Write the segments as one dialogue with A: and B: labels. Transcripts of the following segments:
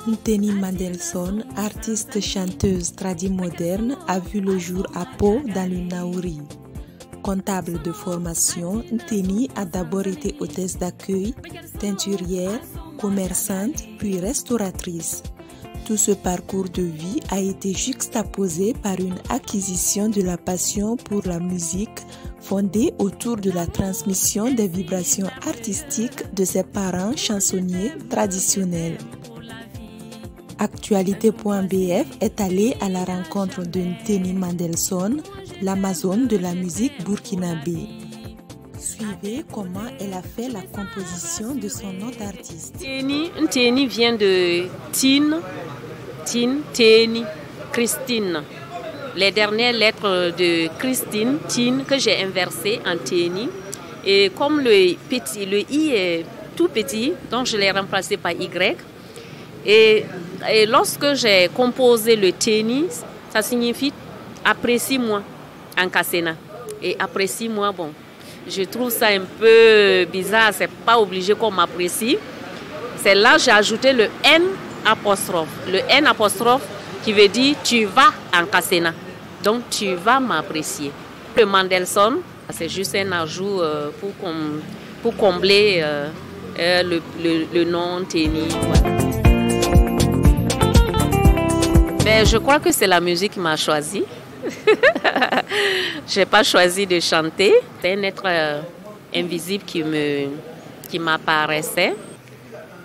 A: Nteni Mandelson, artiste chanteuse tradimoderne, a vu le jour à Pau dans le Naouri. Comptable de formation, Nteni a d'abord été hôtesse d'accueil, teinturière, commerçante, puis restauratrice. Tout ce parcours de vie a été juxtaposé par une acquisition de la passion pour la musique fondée autour de la transmission des vibrations artistiques de ses parents chansonniers traditionnels. Actualité.bf est allée à la rencontre de Nteni Mandelson, l'Amazone de la musique burkinabé. Suivez comment elle a fait la composition de son nom d'artiste.
B: Nteni vient de Teni, Christine. Les dernières lettres de Christine, Tin, que j'ai inversées en Teni. Et comme le I est tout petit, donc je l'ai remplacé par Y. Et lorsque j'ai composé le Teni, ça signifie apprécie-moi en Kassena. Et apprécie-moi, bon, je trouve ça un peu bizarre, c'est pas obligé qu'on m'apprécie. C'est là que j'ai ajouté le N apostrophe. Le N apostrophe qui veut dire tu vas en Kassena. Donc tu vas m'apprécier. Le Mandelson, c'est juste un ajout pour combler le nom Teni. Voilà. Mais je crois que c'est la musique qui m'a choisi. Je n'ai pas choisi de chanter. C'est un être invisible qui m'apparaissait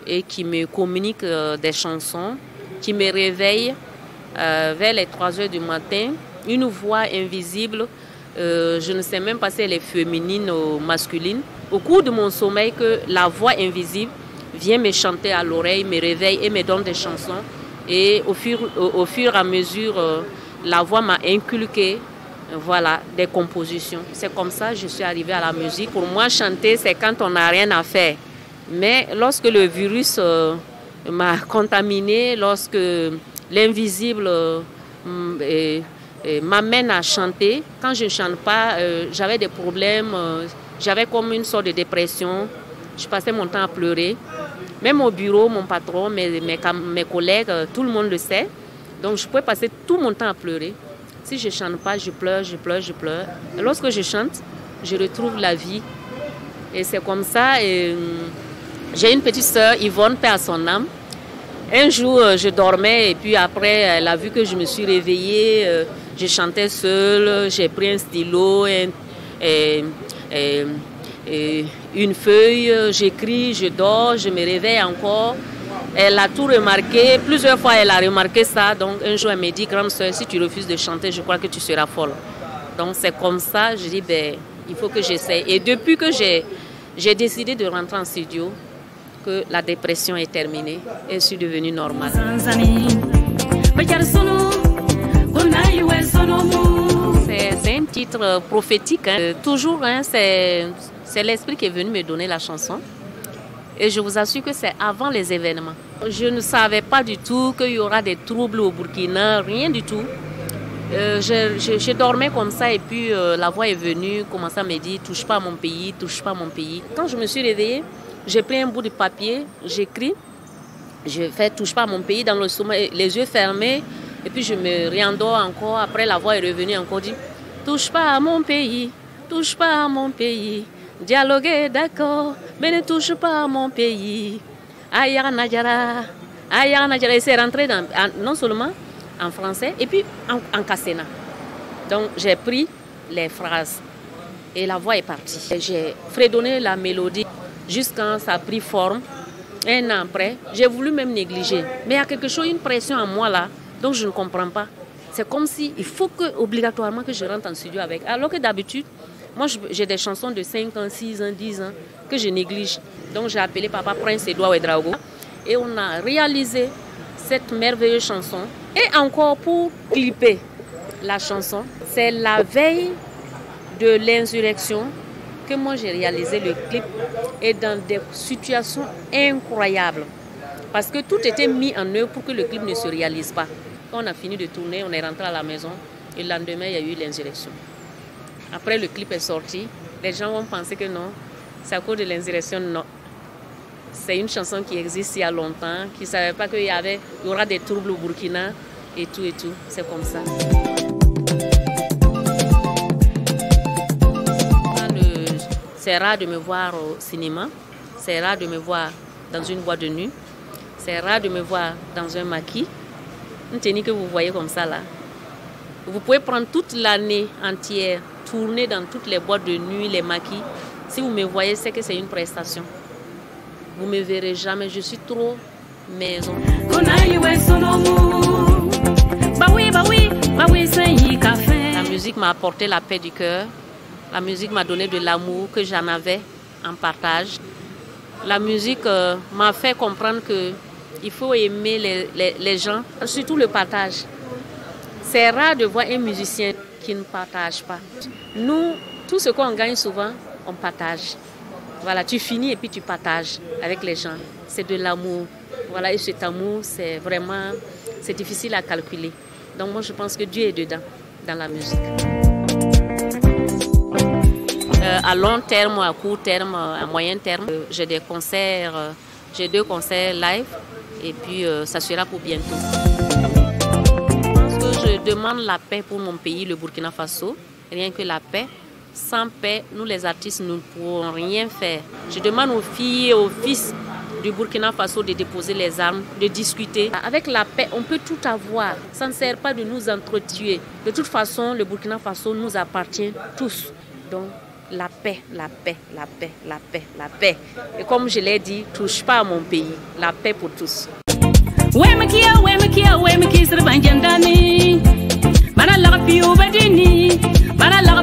B: et qui me communique des chansons, qui me réveille vers les 3 heures du matin. Une voix invisible, je ne sais même pas si elle est féminine ou masculine. Au cours de mon sommeil, que la voix invisible vient me chanter à l'oreille, me réveille et me donne des chansons. Et au fur et à mesure, la voix m'a inculqué voilà, des compositions. C'est comme ça que je suis arrivée à la musique. Pour moi, chanter, c'est quand on n'a rien à faire. Mais lorsque le virus m'a contaminée, lorsque l'invisible m'amène à chanter, quand je ne chante pas, j'avais des problèmes, j'avais comme une sorte de dépression. Je passais mon temps à pleurer. Même au bureau, mon patron, mes collègues, tout le monde le sait. Donc je pouvais passer tout mon temps à pleurer. Si je ne chante pas, je pleure, je pleure, je pleure. Et lorsque je chante, je retrouve la vie. Et c'est comme ça. J'ai une petite sœur, Yvonne, paix à son âme. Un jour, je dormais et puis après, elle a vu que je me suis réveillée. Je chantais seule, j'ai pris un stylo, une feuille, j'écris, je dors, je me réveille encore. Elle a tout remarqué. Plusieurs fois, elle a remarqué ça. Donc, un jour, elle m'a dit, grande soeur, si tu refuses de chanter, je crois que tu seras folle. Donc, c'est comme ça, je dis, il faut que j'essaie. Et depuis que j'ai décidé de rentrer en studio, que la dépression est terminée et je suis devenue normale. C'est un titre prophétique. Hein. Toujours, hein, c'est l'esprit qui est venu me donner la chanson. Et je vous assure que c'est avant les événements. Je ne savais pas du tout qu'il y aura des troubles au Burkina, rien du tout. Je dormais comme ça et puis la voix est venue, commençait à me dire « touche pas à mon pays, touche pas à mon pays ». Quand je me suis réveillée, j'ai pris un bout de papier, j'écris, je fais « touche pas à mon pays » dans le sommeil, les yeux fermés. Et puis je me réendors encore, après la voix est revenue encore, dit « touche pas à mon pays, touche pas à mon pays ». Dialoguer, d'accord, mais ne touche pas à mon pays. Aya Nadjara, Aya Nadjara. Et c'est rentré non seulement en français, et puis en Kassena. Donc j'ai pris les phrases et la voix est partie. J'ai fredonné la mélodie jusqu'à ça a pris forme. Un an après, j'ai voulu même négliger. Mais il y a quelque chose, une pression en moi là, donc je ne comprends pas. C'est comme si il faut obligatoirement que je rentre en studio avec. Alors que d'habitude, moi, j'ai des chansons de 5 ans, 6 ans, 10 ans que je néglige. Donc, j'ai appelé Papa Prince Edouard Ouedraogo et on a réalisé cette merveilleuse chanson. Et encore pour clipper la chanson, c'est la veille de l'insurrection que moi j'ai réalisé le clip et dans des situations incroyables. Parce que tout était mis en œuvre pour que le clip ne se réalise pas. Quand on a fini de tourner, on est rentré à la maison et le lendemain, il y a eu l'insurrection. Après, le clip est sorti. Les gens vont penser que non, c'est à cause de l'insurrection. Non. c'est une chanson qui existe il y a longtemps, qui ne savait pas qu'il y aura des troubles au Burkina et tout, c'est comme ça. C'est rare de me voir au cinéma, c'est rare de me voir dans une boîte de nuit, c'est rare de me voir dans un maquis. Une tenue que vous voyez comme ça là. Vous pouvez prendre toute l'année entière, tourner dans toutes les boîtes de nuit, les maquis. Si vous me voyez, c'est que c'est une prestation. Vous ne me verrez jamais, je suis trop maison. La musique m'a apporté la paix du cœur. La musique m'a donné de l'amour que j'en avais en partage. La musique m'a fait comprendre qu'il faut aimer les gens, surtout le partage. C'est rare de voir un musicien qui ne partage pas. Nous, tout ce qu'on gagne souvent, on partage. Voilà, tu finis et puis tu partages avec les gens. C'est de l'amour. Voilà, et cet amour, c'est vraiment, c'est difficile à calculer. Donc moi, je pense que Dieu est dedans, dans la musique. À long terme, à court terme, à moyen terme, j'ai des concerts, j'ai 2 concerts live et puis ça sera pour bientôt. Je pense que je demande la paix pour mon pays, le Burkina Faso, rien que la paix. Sans paix, nous les artistes, nous ne pourrons rien faire. Je demande aux filles et aux fils du Burkina Faso de déposer les armes, de discuter. Avec la paix, on peut tout avoir. Ça ne sert pas de nous entretuer. De toute façon, le Burkina Faso nous appartient tous. Donc, la paix, la paix, la paix, la paix, la paix. Et comme je l'ai dit, touche pas à mon pays. La paix pour tous. Para la